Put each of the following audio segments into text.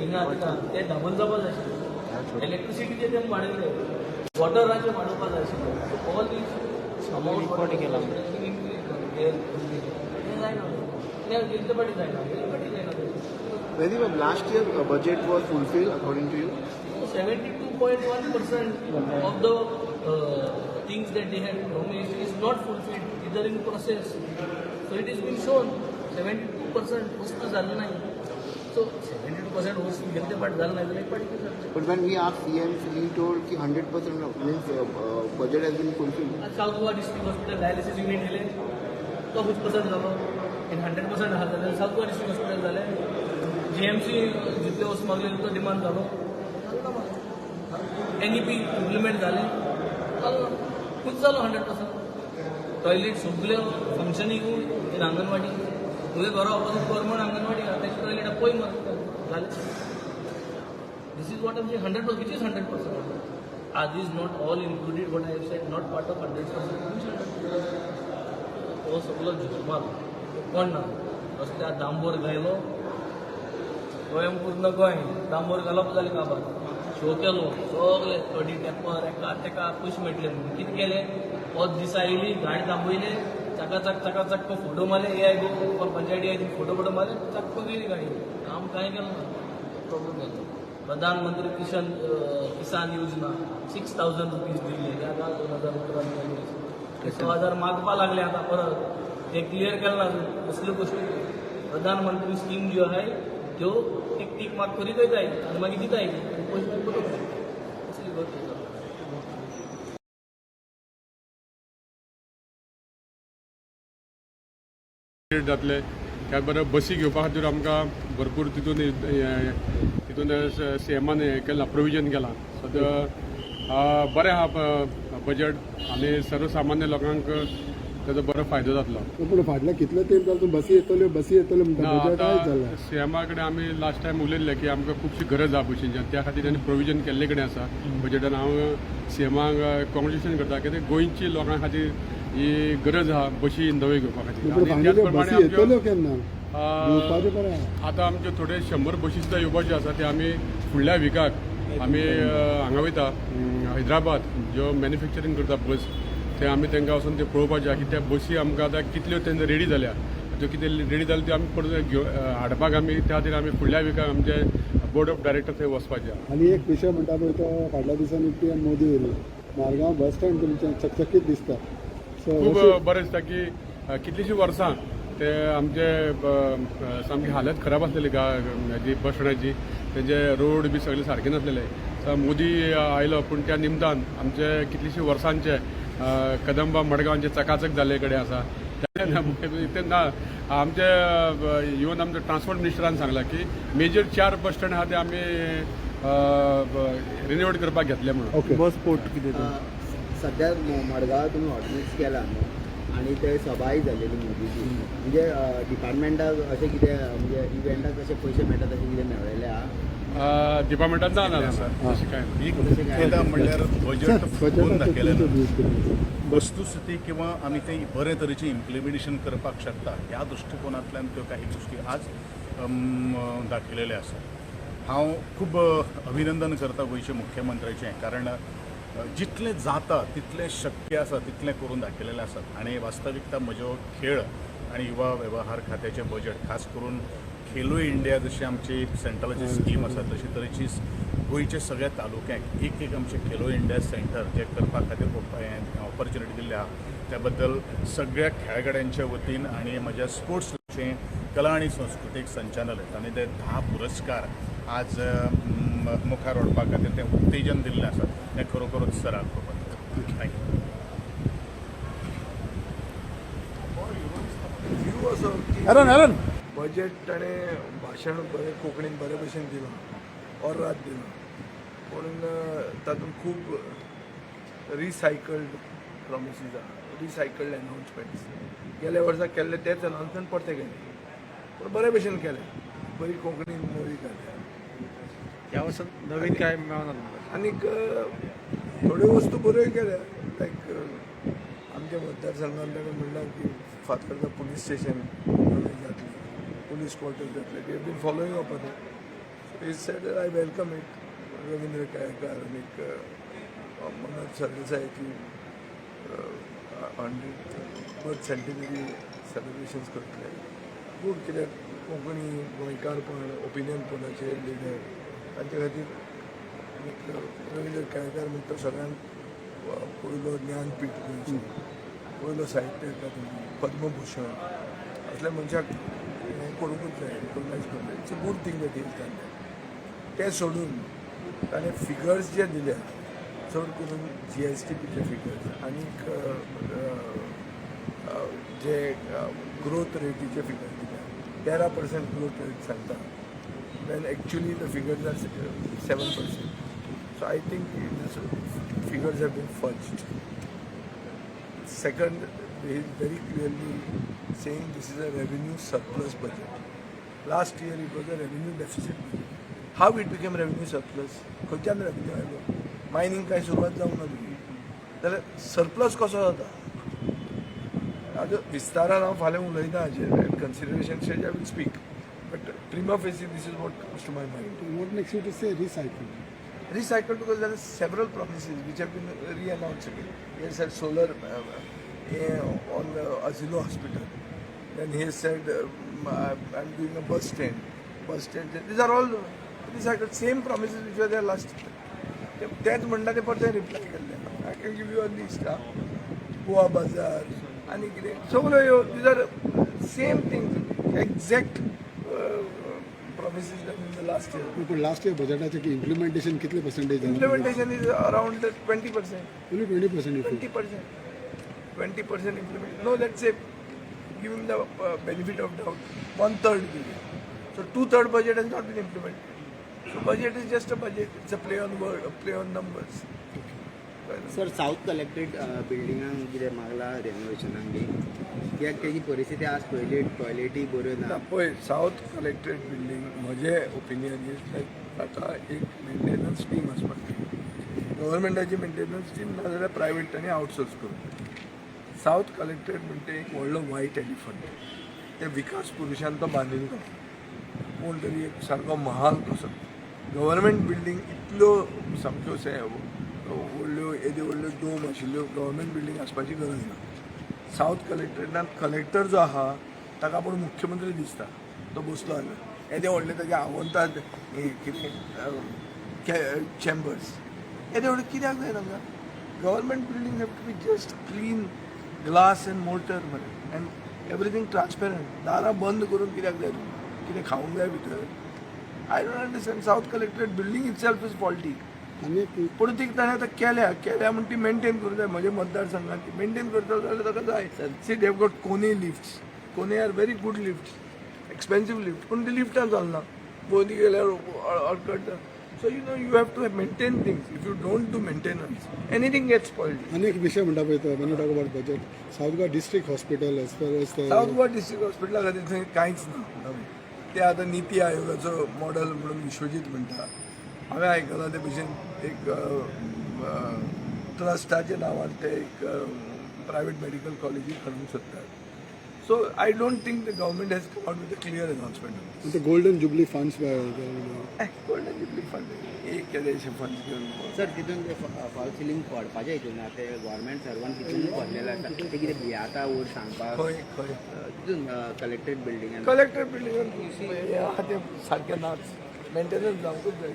हिंगा ते डबल जबल आशिल्ले इलेक्ट्रिसिटीचे ते वाडयले वॉटराचे वाडोवपाक जाय आशिल्ले ऑल दीस अमाउंट रिकॉर्ड केला Whether the last year budget was fulfilled according to you? 72.1% of the things that they had promised is not fulfilled, either in process. So it is been shown 72% वस्तू झालं नाही. So 72% वस्तू घेतले पण झालं नाही तर एक पाठी. But when we asked CM, he told कि 100% means budget has been fulfilled. South Goa district hospital dialysis unit दिले तो 50% झालं. in 100% हा झालं. South Goa district hospital झाले. GMC जितले वस्तू मागले तो डिमांड झालो. NEP इम्प्लिमेंट झाले. खूप चालू 100%. टॉयलेट सगळे फंक्शनिंग इन अंगणवाडी तुझे घरा ऑपोजिट गव्हर्नमेंट अंगणवाडी त्याची टॉयलेट पळय झाले. This is what I am saying 100%, which is 100%. Are these not all included what I have said, not part of 100%? तो सगळं झुकमार कोण ना रस्त्यात डांबोर गायलो गोंय पूर्ण गोंय डांबोर घालप जालें काबार शो केलो सगळे थोडी टेपर एका तेका पयशे मेळटले म्हणून कितें केलें वच दिसा येयली गाडी थांबयले चकाचक फोटो मारले पंचायती आयची फोटो मारले चक्क गेली गाडी काम कांय केलं ना प्रॉब्लेम जालो. प्रधानमंत्री किसान योजना 6,000 रुपीज दिले त्या 6,000 मागपा लागले आता परत ते क्लिअर केलं ना असल्यो गोष्टी प्रधानमंत्री स्कीम ज्यो आहे त्यो टीक मार्क करीत वयताय आनी मागीर दिताय पयशे बरोबर असली गोष्ट जातले त्याच बरोबर बसी घेवपा खातीर आमकां भरपूर तितून CMान हें केलां प्रोविजन केलां सो बरें आहा बजेट आनी सर्वसामान्य लोकांक ताजो बरो फायदो जातलो. पूण फाटल्या कितलो तेंप जालो बसी येतल्यो म्हणटा CMा कडेन आमी लास्ट टायम उलयल्ले की आमकां खुबशी गरज आहा बशींची त्या खातीर तांणी प्रोविजन केल्ले कडेन आसा बजेटान. हांव CMाक कॉंग्रेच्युलेशन करता कित्याक गोंयची लोकां खातीर ही गरज आहा बशी नव्यो घेवपा खातीर. त्याच प्रमाणे आतां आमचे थोडे 100 बशी सुद्दां येवपाच्यो आसा ते आमी फुडल्या विकाक आमी हांगा वयता हैदराबाद ज्यो मॅन्युफॅक्चरींग करता बस ते आमी तांकां वचून ते पळोवपाचें की त्या बसी आमकां आतां कितल्यो तेंच्यो रेडी जाल्या त्यो कितें रेडी जाल्या त्यो आमी परत हाडपाक आमी त्या खातीर आमी फुडल्या विकाक आमचे बोर्ड ऑफ डायरेक्टर थंय वचपाचें. आनी एक विशय म्हणटा पळय तो फाटल्या दिसांनी PM मोदी येयली मारगांव बस स्टँड तुमचें चकचकीत दिसता. खूब बरें दिसता की कितलींशीं वर्सां ते आमचे सामकी हालत खराब आसलेली हेजी बस स्टँडाची तेजे रोड बी सगळे सारके नासलेले. मोदी आयलो पूण त्या निमतान आमचे कितलींशीं वर्सांचे कदंबा मडगांवचे चकाचक जाल्ले कडेन आसा. ना आमचे इवन आमचे ट्रान्सपोर्ट मिनिस्टरान सांगला की मेजर 4 बस स्टँड आहा ते आमी रिनोवेट करपाक घेतले म्हणून. बस पोर्ट कितें सध्या मडगांव तुम्ही हॉटमिक्स केला आणि ते सभाय झालेली मोदीची म्हणजे डिपार्टमेंटाक अशें कितें म्हणजे इव्हेंटाक कशे पयशे मेळटात तशें कितें मेळ्ळेले आहा डिपार्टमेंटान ना सर तशें कांय म्हणल्यार बजेट फुगोवन दाखयलें वस्तुस्थिती किंवा आमी तें बरे तरेचें इम्प्लिमेंटेशन करपाक शकता ह्या दृश्टिकोनांतल्यान त्यो काही गोष्टी आज दाखयलेले आसा. हांव खूब अभिनंदन करता गोंयचे मुख्यमंत्र्याचें कारण जितलें जाता तितलें शक्य आसा तितलें करून दाखयलेलें आसात आनी वास्तविकता म्हजो खेळ आनी युवा वेवहार खात्याचें बजेट खास करून खेलो इंडिया जशी आमची सेंट्रलाची स्कीम आसा तशी तरेची गोंयच्या सगळ्या तालुक्यांक एक आमचे खेलो इंडिया सेंटर जे करपा खातीर ऑपॉर्च्युनिटी दिल्ली आहा त्या बद्दल सगळ्या खेळगड्यांच्या वतीन आनी म्हज्या स्पोर्ट्सचे कला आनी संस्कृतीक संचालक आनी ते 10 पुरस्कार आज मुखार व्हरपा खातीर तें उत्तेजन दिल्लें आसा तें खरोखरूच सराव करपाक. थँक्यू. बजेट आणि भाशण बरें कोंकणीन बरे भशेन दिलां ऑर्रात दिलां पूण तातूंत खूब रिसायकल्ड प्रॉमिसीस आहा रिसायकल्ड अनाउन्समेंट्स गेल्या वर्सा केल्ले तेच अनाउन्समेंट परते केले पूण बरे भशेन केले बरी कोंकणीन मुवी केले ह्या वर्सात नवीन काय मेळना आनीक थोड्यो वस्तू बऱ्यो केल्या लायक आमच्या मतदारसंघान ताका म्हणलां की फातर्डा पुलीस स्टेशन जातलें पुलीस क्वॉर्टर्स जातले we have been following up on it so he said that I welcome it. Ravindra Kelkar आणि मनोज सरदेसायाची 100th बर्थ सेंटिनरी सेलिब्रेशन्स करतले. खूब कित्याक कोंकणी गोंयकारपण ओपिनियन पोलाचे लिडर तांचे खातीर रवींद्र केळकर म्हणजे तो सगळ्यांत पयलो ज्ञानपीठ गोंयचो, पयलो साहित्य अकादमी, पद्मभूषण असल्या मनशाक हें करूंकूच जाय, रिकॉग्नायज करता. It's a good thing that is done. ते सोडून ताणें फिगर्स जे दिल्या चड करून GSTPचे फिगर्स आनीक जे ग्रोथ रेटीचे फिगर्स दिल्या 13% ग्रोथ रेट सांगता when actually the figures are 7%. So I think these figures have been fudged. Second, he is very clearly saying this is a revenue surplus budget. Last year it was a revenue deficit budget. How it became revenue surplus? खंयच्यान revenue आयलो? Mining काय सुरवात जावंक ना तुजी जाल्यार surplus कसो जाता? हाजो विस्तारान हांव फाल्यां उलयता हाजेर at consideration stage I will speak. But prima facie, this is what comes to my mind. What makes you to say recycle? Recycled because there are several promises which have been re-announced again. He has said solar on the Asilo hospital. Then he has said I'm doing a bus stand. These are all recycled. Same promises which were there last year. That's म्हणटा ते परते reply केल्ले. I can give you a list. Goa Bazaar आणि कितें सगळ्यो ह्यो these are same things, exact promises done in the last year. But last year budgetaचे की implementation कितले percentage झालं? Implementation is around 20%. Only 20% you feel. 20%. 20% implement. No, let's say, give him the benefit of doubt. 1/3 billion. So 2/3 budget has not been implemented. So budget is just a budget. It's a play on word, a play on numbers. Sir south collectorate बिल्डिंगांक कितें मागला रेनोवेशनाक बी कित्याक तेजी परिस्थिती आज पयली टॉयलेटी बऱ्यो ना. पळय साऊथ कलेक्टेड बिल्डींग म्हजें ओपिनियन इज लायक ताका एक मेंटेनन्स टीम आसपाक जाय. गव्हर्मेंटाची मेंटेनन्स टीम ना जाल्यार प्रायवेटांनी आउटसोर्स करून. साऊथ कलेक्टेड म्हणजे एक व्हडलो व्हायट एलिफंट. ते विकास पुरुशान तो बांदिल्लो कोण तरी एक सारको महाल कसो. गव्हर्मेंट बिल्डींग इतल्यो सामक्यो व्हडल्यो येद्यो व्हडल्यो डोम आशिल्ल्यो गव्हर्मेंट बिल्डींग आसपाची गरज ना. साऊथ कलेक्टरेटान कलेक्टर जो आहा ताका आपूण मुख्यमंत्री दिसता. तो बसलो हांगा येदे व्हडले ताचे आवंतात कितें चेंबर्स येदे व्हडले कित्याक जाय तांकां? Government building have to be just clean glass and mortar मरे एंड एवरीथींग ट्रान्सपेरंट. दारां बंद करून कित्याक जाय? कितें खावंक जाय भितर? I don't understand. South collectorate building itself is faulty. पूण ती ताणें आतां केल्या म्हण ती मेंटेन करूं जाय. म्हज्या मतदारसंघात ती मेंटेन करता जाल्यार ताका जाय. See they have got Kone lifts. Kone are very good lifts, expensive lift. पूण ती लिफ्टां चलना. मदीं गेल्यार अडकडटा. So you have to maintain things. If you don't do maintenance anything gets spoiled. आनी एक विशय म्हणटा पळय तो when you talk about budget, south Goa district hospital as far as south Goa district हॉस्पिटला खातीर थंय कांयच ना. ते आतां निती आयोगाचो मॉडल म्हणून विश्वजीत म्हणटा. हांवें आयकलां ते भशेन एक ट्रस्टाच्या नांवार ते एक प्रायवेट मेडिकल कॉलेजी हाडूंक सोदतात. So I don't think the government has come out with a clear announcement. the golden jubilee funds were golden jubilee fund एक केदेशे फंड घेवन. सर तितून ते फॉल सिलींग पडपाचें हितून ना ते गव्हर्मेंट सर्वंट तितून पडलेले आसा. ते कितें भियाता वयर सांगपाक खंय तितून कलेक्टेड बिल्डिंगान कलेक्टर बिल्डिंगान हें आहा तें सारकें नाच. मेंटेनन्स जावंकूच जाय.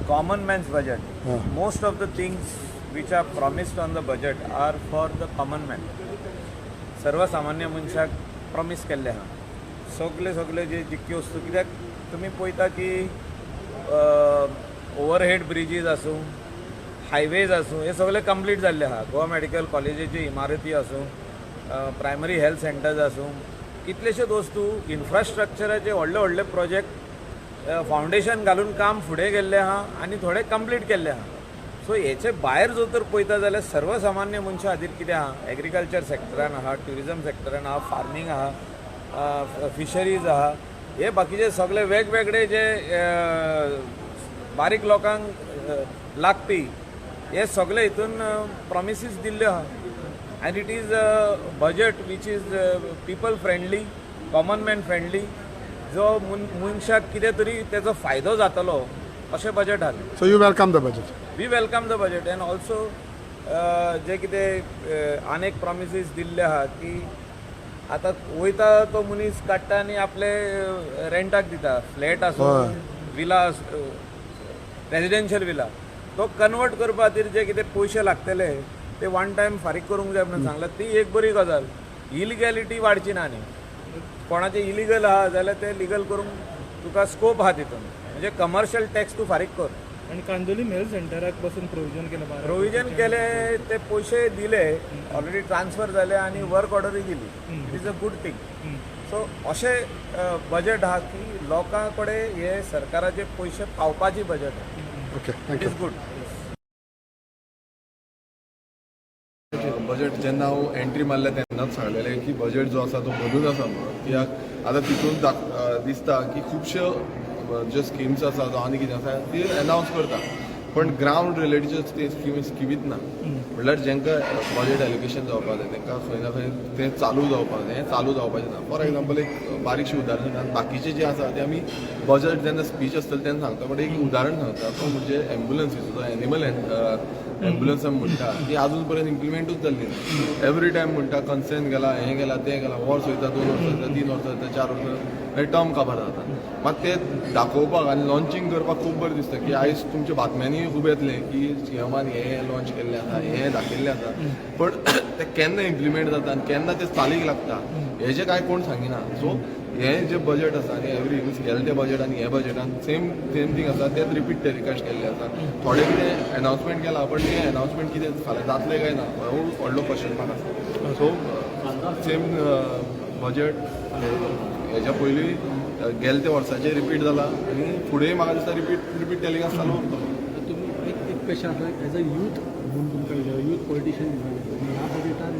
Common man's budget. Most of the things which are promised on the budget are for the common man. सर्वसामान्य मनशाक प्रॉमिस केल्ले आहा. सगळे जे जितके वस्तू कित्याक तुमी पळयता की ओवरहेड ब्रिजीस आसूं, हायवेज आसूं, हे सगळे कंप्लीट जाल्ले आहा. गोवा मेडिकल कॉलेजीची इमारती आसूं, प्रायमरी हेल्थ सेंटर्स आसूं, कितलेशेच वस्तू इन्फ्रास्ट्रक्चराचे व्हडले प्रोजेक्ट फावंडेशन घालून काम फुडें गेल्लें आहा आनी थोडे कंप्लीट केल्ले आहा. सो हेचे भायर जर तर पळयता जाल्यार सर्वसामान्य मनशा खातीर कितें आहा? एग्रीकल्चर सेक्टरान आहा, ट्युरिजम सेक्टरान आहा, फार्मींग आहा, फिशरीज आहा, हे बाकीचे सगळे वेगवेगळे जे बारीक लोकांक लागपी हे सगळे हितून प्रॉमिसीस दिल्ल्यो आहा. And it is a budget which is people friendly, common man friendly, जो मनशाक कितें तरी तेजो फायदो जातलो अशें बजेट आहा. So you welcome the budget. We welcome the budget and also जे कितें आनेक प्रॉमिसीस दिल्ले आहा की आतां वयता तो मनीस काडटा आनी आपले रेंटाक दिता, फ्लॅट आसूं विला रेजिडेन्शियल विला, तो कन्वर्ट करपा खातीर जे कितें पयशे लागतले ते वन टायम फारीक करूंक जाय म्हणून सांगलां. ती एक बरी गजाल. इलिगॅलिटी वाडची ना न्ही. कोणाचें इलिगल आहा जाल्यार ते लिगल करूंक तुका स्कोप आहा तितून. म्हणजे कमर्शियल टॅक्स तूं फारीक कर. आणि कांदोली हेल्थ सेंटराक पासून प्रोविजन केलं प्रोविजन केले, ते पयशे दिले, ऑलरेडी ट्रान्सफर जाले आणि वर्क ऑर्डरय दिली. It is a good thing. So अशें बजेट आहा की लोकां कडेन हे सरकाराचे पयशे पावपाची बजेट आहा. Okay, it thank you. Is good. Budget जेन्ना हांव एंट्री मारल्या तेन्नाच सांगलेलें की बजेट जो आसा तो बदूच आसा म्हणून. कित्याक आतां तितून दिसता की खुबश्यो ज्यो स्किम्स आसा जावं आनी कितें आसा ती अनावन्स करता, पण ग्रावंड रिलेटेड ते स्किमीच ना. म्हणल्यार जेंकां बजेट एलोकेशन जावपाक जाय तेंकां खंय ना खंय तें चालू जावपाक जाय. हें चालू जावपाचें ना. फॉर एग्जाम्पल एक बारीकशी उदाहरण दिता. बाकीचे जे आसा ते आमी बजेट जेन्ना स्पीच आसतलें तेन्ना सांगता, बट एक उदाहरण सांगता. तो म्हणजे एम्ब्युलन्सीचो एनिमल एम्ब्युलन्स आमी म्हणटा ती आजून पर्यंत इम्प्लिमेंटूच जाल्ली ना. एवरी टायम म्हणटा कन्सेंट गेला, हें गेला, तें गेला, वर्स वयता, 2 वर्सां वयता, 3 वर्सां वयता, 4 वर्सां वयता, टर्म काबार जाता. मात तें दाखोवपाक आनी लॉन्चिंग करपाक खूब बरें दिसता की आयज तुमच्या बातम्यांनी खूब येतलें की सीएमान हें लॉन्च केल्लें आसा, हें दाखयल्लें आसा, पण तें केन्ना इम्प्लिमेंट जाता आनी केन्ना तें चालीक लागता हेजें कांय कोण सांगिना. सो हें जें बजेट आसा आनी एवरी गेले ते बजेट आनी हे बजेटान सेम थींग आसा, तेंच रिपीट टॅलिकास्ट केल्लें आसा. थोडें कितें अनावन्समेंट केलां, पण तें अनावन्समेंट कितें फाल्यां जातलें काय ना हो व्हडलो क्वेश्चन मार्क आसा. सो सेम बजेट हेच्या पयलीं गेले ते वर्साचें रिपीट जालां आनी फुडेंय म्हाका दिसता रिपीट टॅलिकास्ट चालू उरतलो. तुम्ही एक क्वेश्चन आसा एज अ यूथ म्हणून तुमकां यूथ पॉलिटिशियन ह्या बजेटान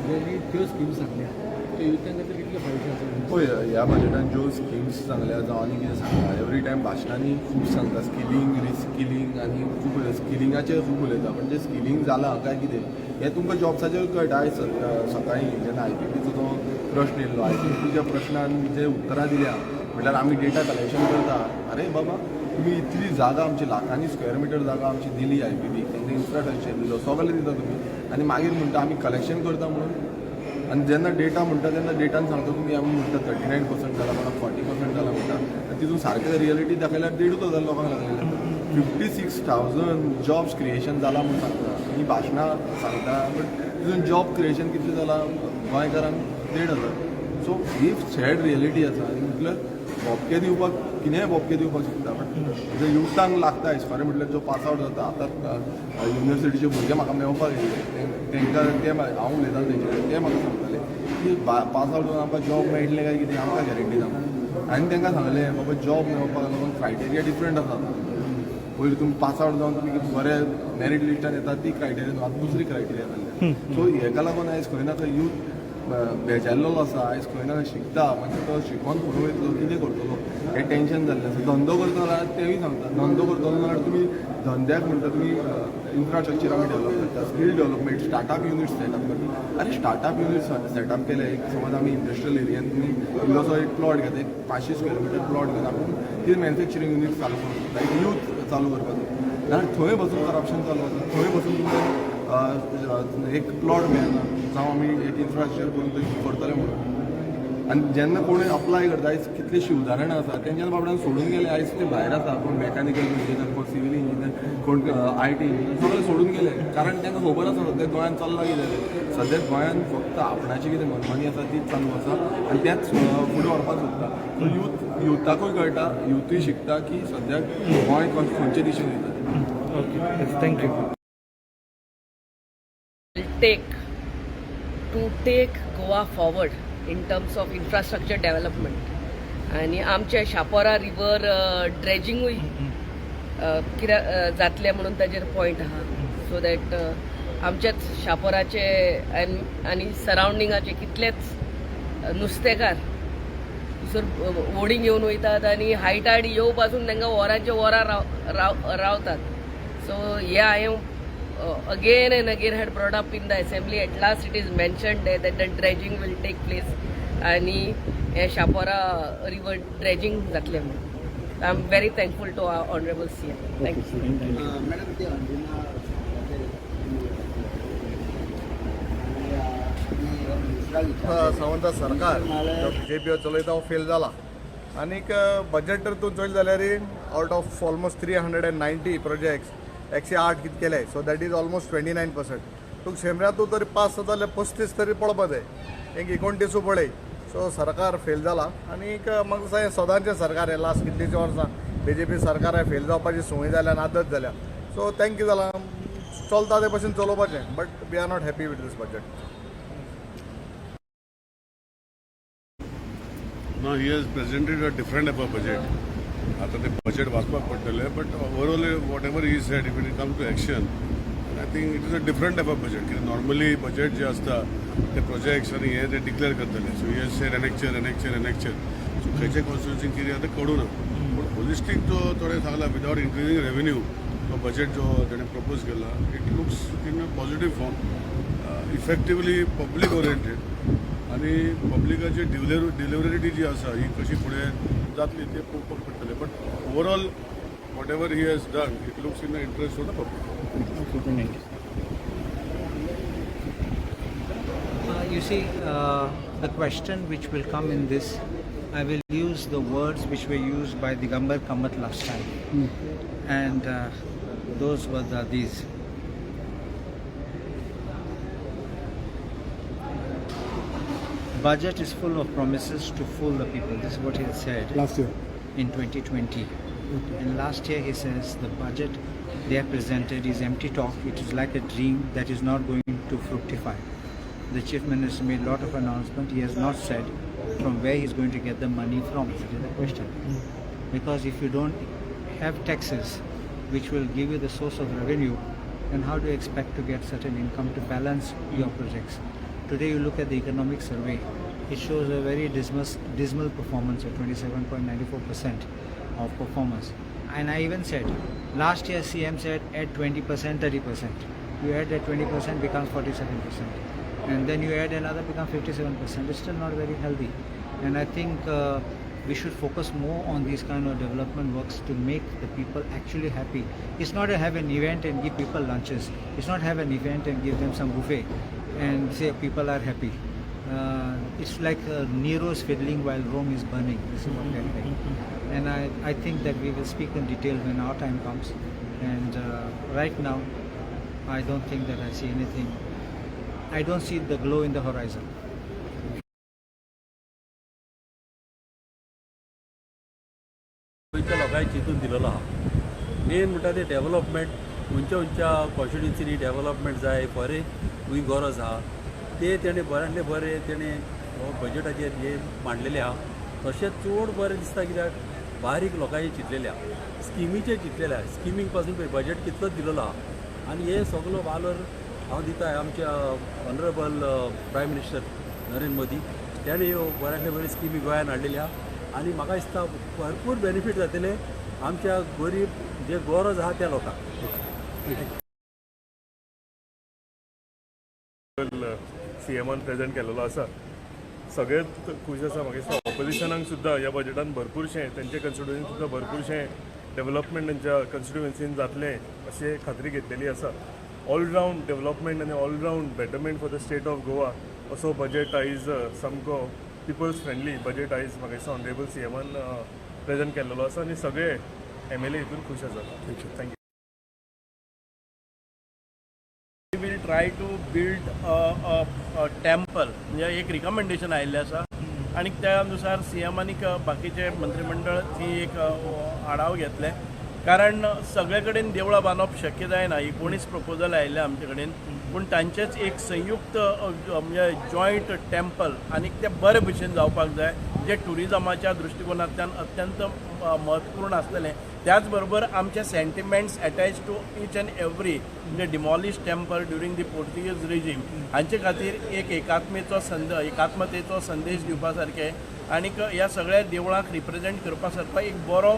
जे त्यो स्किम्स सांगल्या त्यो युथां खातीर कितले फायदे आसा? पळय ह्या बजेटान ज्यो स्किम्स सांगल्या जावं आनी कितें सांगला, एवरी टायम भाशणांनी खूब सांगता स्किलींग, रिस्किलींग आनी खूब स्किलिंगाचेर खूब उलयता. पण जें स्किलींग जालां काय कितें हें तुमकां जॉब्साचेर कळटा. आयज सकाळीं जेन्ना IPPचो जो प्रश्न येयल्लो, IPPच्या प्रश्नान जे उतरां दिल्या म्हणल्यार आमी डेटा कलेक्शन करता. अरे बाबा तुम्ही इतली जागा आमची लाखांनी स्क्वेअर मिटर जागा आमची दिली IPP, तेंका इन्फ्रास्ट्रक्चर दिलो, सगळें दिता तुम्ही, आनी मागीर म्हणटा आमी कलेक्शन करता म्हणून. आनी जेन्ना डेटा म्हणटा तेन्ना डेटान सांगता तुमी आमी म्हणटा 39% जाला, कोणाक 40% जाला म्हणटा. तितून सारकें रियलिटी दाखयल्यार 1,500 लोकांक लागलेले. 56,000 जॉब्स क्रिएशन जाला म्हणून सांगता. ही भाशणां सांगता, बट तितून जॉब क्रिएशन कितलें जालां गोंयकारांक 1,500. सो ही सॅड रियलिटी आसा. आनी म्हटल्यार बोबके दिवपाक कितेंय बोबके दिवपाक शकता, बट जे युथांक लागता आयज खरें म्हटल्यार जो पास आवट जाता. आतां युनिवर्सिटीचे भुरगे म्हाका मेळपाक येयले, तेंकां ते हांव उलयतां तेंचे ते म्हाका सांगताले की पास आवट जावन आमकां जॉब मेळटलें काय कितें आमकां गॅरंटी ना. आनी तेंकां सांगलें बाबा जॉब मेळपाक लागून क्रायटेरिया डिफरंट आसा. पयलीं तुमी पास आवट जावन तुमी बरें मॅरीट लिस्टान येता ती क्रायटेरिया, आतां दुसरी क्रायटेरिया जाल्ली. सो हेका लागून आयज खंय ना खंय यूथ बेजारलेलो आसा. आयज खंय ना खंय शिकता, मागीर तो शिकून फुडें वयतलो, कितें करतलो हें टेंशन जाल्लें आसा. धंदो करतलो जाल्यार तेवूय सांगता, धंदो करतलो जाल्यार तुमी धंद्याक म्हणटा तुमी इन्फ्रास्ट्रक्चर आमी डेवलप करता, skill development, startup unit setup करता. अरे स्टार्टअप युनिट सेटअप केले, एक समज आमी इंडस्ट्रियल एरियान तुमी इल्लोसो एक प्लॉट घेता, एक 500 स्क्वेअर मिटर प्लॉट घेता, आपूण ती मॅन्युफॅक्चरींग युनिट चालू करता, एक यूथ चालू करपाक जाल्यार थंय बसून करप्शन चालू जाता. थंय बसून तुमकां एक प्लॉट मेळना, जावं आमी एक इन्फ्रास्ट्रक्चर करून थंय करतले म्हणून. आनी जेन्ना कोण अप्लाय करता, आयज कितलींशीं उदाहरणां आसा, तेंच्या बाबड्यान सोडून गेले. आयज ते भायर आसा, कोण मेकॅनिकल इंजिनियर, कोण सिवील इंजिनियर, कोण IT सगळे सोडून गेले. कारण तांकां खबर आसा सद्या गोंयांत चल्लां कितें. सद्या गोंयांत फक्त आपणाची कितें मनमानी आसा तीच चालू आसा आनी तेंच फुडें व्हरपाक सोदता. सो युथाकूय कळटा, युथूय शिकता की सद्याक गोंय खंयचे दिशेन वयता. Okay, thank you. take Goa forward in terms of infrastructure development आणि आमच्या शापोरा रिवर ड्रेजिंगूय कित्याक जातलें म्हणून ताजेर पॉयंट आहा. सो दॅट आमच्याच शापोराचे आनी सरावंडिंगाचे कितलेच नुस्तेकार थंयसर होडींग घेवन वयतात आनी हायटायड येवपासून तांकां वरांचे वरां रावतात. सो हे हांवें again and again had brought up in the assembly. At last it is mentioned there that the dredging will take place आणि शापोरा river dredging जातले म्हणून. I am very thankful to our honorable CM. Thank you. Madam ते अंजुना सावंत सरकार BJP चलयता हांव fail जाला आनीक budget तर तूं चोयल जाल्यार आउट ऑफ ऑलमोस्ट 390 प्रोजेक्ट्स 108 कितें केले सो दॅट इज ऑलमोस्ट 29%. तुका शेमऱ्यातूं तरी पास जाता जाल्यार 35 तरी पळोवपा जाय एक 29 पळय. सो सरकार फेल जाला आनीक म्हाका दिसता सदांचें सरकार हे लास्ट कितलींशीं वर्सां BJP सरकार फेल जावपाची संवय जाल्या आनी आदत जाल्या. सो थँक्यू जाला चलता ते भशेन चलोवपाचें but we are not happy with this budget. No, he has presented a different type of budget. After the budget वाचपाक पडटलें, but overall whatever he said, if it comes to action, I think it is a different type of budget. Because normally budget जे असता ते projects आणि हे ते declare करतले. So he has said annexure. So खंयचे कॉन्स्टिट्युएन्सीक कितें आतां कळूना. पूण होलिस्टीक जो थोडें सांगला विदाउट इन्क्रिजींग रेव्हेन्यू तो बजेट जो तेणें प्रपोज केला it looks in a positive form effectively public oriented आणि पब्लिकाची डिलिव्हरिटी जी आसा ही कशी फुडें जातली ते पळोवपाक पडटलें. But overall what ever he has done it looks in the interest of the public. You see, the question which will come in this, I will use the words which were used by Digambar Kamath last time. And those words are these. Budget is full of promises to fool the people. This is what he said last year in 2020. And last year he says the budget they have presented is empty talk. It is like a dream that is not going to fructify. The chief minister made a lot of announcement. He has not said from where he is going to get the money from. That is the question. Because if you don't have taxes which will give you the source of revenue, then how do you expect to get certain income to balance your projects? Today you look at the economic survey, it shows a very dismal performance at 27.94% of performance. And I even said, last year CM said add 20%, 30%. You add that 20% becomes 47%. And then you add another becomes 57%. It's still not very healthy. And I think we should focus more on these kind of development works to make the people actually happy. It's not to have an event and give people lunches. It's not have an event and give them some buffet and say people are happy. It's like Nero's fiddling while Rome is burning. This is what they're like. And I think that we will speak in detail when our time comes. And right now, I don't think that I see anything. I don't see the glow in the horizon. लोकांनी चिंतून दिलेलो आहा main म्हणटा ते development खंयच्या कॉन्स्टिट्युएन्सीनी development जाय बरें खूंय गरज आहा ते तेणें बऱ्यांतले बरें तेणें बजेटाचेर हे मांडलेले आहा तशेंच चड बरें दिसता कित्याक बारीक लोकांचे चिंतलेले आहा स्किमीचे चिंतलेले आहा स्किमीक पासून पळय बजेट कितलोच दिलेलो आहा आनी हे सगळो वालोर हांव दिता आमच्या honourable prime minister Narendra Modi तेणें ह्यो बऱ्यांतले बऱ्यो स्किमी गोंयांत हाडलेल्या आनी म्हाका दिसता भरपूर बेनिफीट जातले आमच्या गरीब जे गरज आहा त्या लोकांक. CMन प्रेजेंट केलेलो आसा सगळेच खुश आसा म्हाका दिसता ऑपोजिशनाक सुद्दां ह्या बजेटान भरपूरशें तेंचे कन्स्टिट्युएन्सीन सुद्दां भरपूरशें डेव्हलपमेंट तेंच्या कन्स्टिट्युएन्सीन जातलें अशें खात्री घेतलेली आसा. ऑलरावंड डेव्हलपमेंट आनी all round betterment for the state of Goa असो बजेट आयज सामको पिपल्स फ्रेंडली बजेट आयज म्हाका दिसता ऑनरेबल CMन प्रेजेंट केल्लो आसा आनी सगळे MLA हितून खुश आसा. Thank you. We will try to build a temple म्हणजे एक रिकमेंडेशन आयिल्लें आसा आनी त्या अनुसार CM आनी बाकीचे मंत्रिमंडळ ती एक आढावो घेतले कारण सगळे कडेन देवळां बांदप शक्य जायना 19 प्रपोजल आयिल्ले आमचे कडेन पूण तांचेच एक संयुक्त म्हणजे जॉयंट टेम्पल आनी ते बरे भशेन जावपाक जाय जे ट्युरिजमाच्या दृश्टिकोनांतल्यान अत्यंत महत्वपूर्ण आसलेलें त्याच बरोबर आमचे sentiments attach to each and every म्हणजे demolish temple during the Portuguese regime हांचे खातीर एक एकात्मतेचो संदेश दिवपा सारके आनीक ह्या सगळ्या देवळांक रिप्रेजेंट करपा सारको एक बरो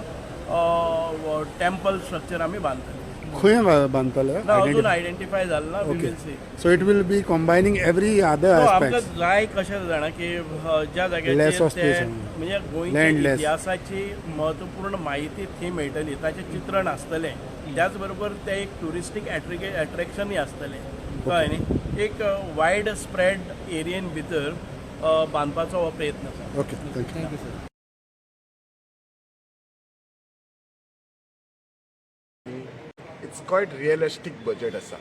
टेम्पल स्ट्रक्चर आमी बांदतले. खंय बांदतले ना अजून आयडेंटिफाय जालें ना, we will see. So it will be combining every other आमकां एस्पेक्ट्स जाय कशें जाणा की ज्या Less जाग्याचेर of space, ते म्हणजे गोंयच्या Landless. इतिहासाची म्हत्वपूर्ण माहिती थंय मेळटली, ताचें चित्रण आसतलें. त्याच बरोबर ते एक ट्युरिस्टीक एट्रॅक्शनूय आसतलें, कळ्ळें न्ही. एक वायड स्प्रेड एरियेन भितर बांदपाचो हो प्रयत्न आसा. Okay thank you sir. It's quite realistic budget आसा.